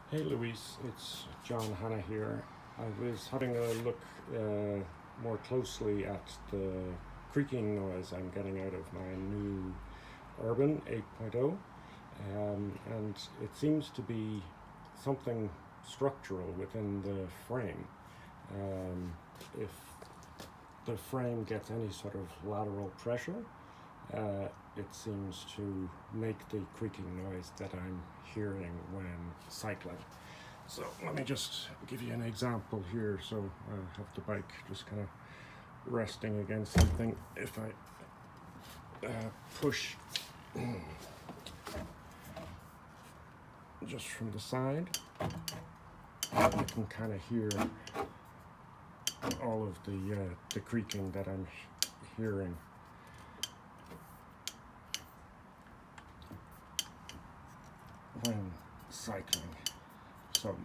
Hey Louise, it's John Hanna here. I was having a look more closely at the creaking noise I'm getting out of my new Urban 8.0, and it seems to be something structural within the frame. If the frame gets any sort of lateral pressure, it seems to make the creaking noise that I'm hearing when cycling. So let me just give you an example here. So I have the bike just kind of resting against something. If I push just from the side, you can kind of hear all of the creaking that I'm hearing. When cycling. So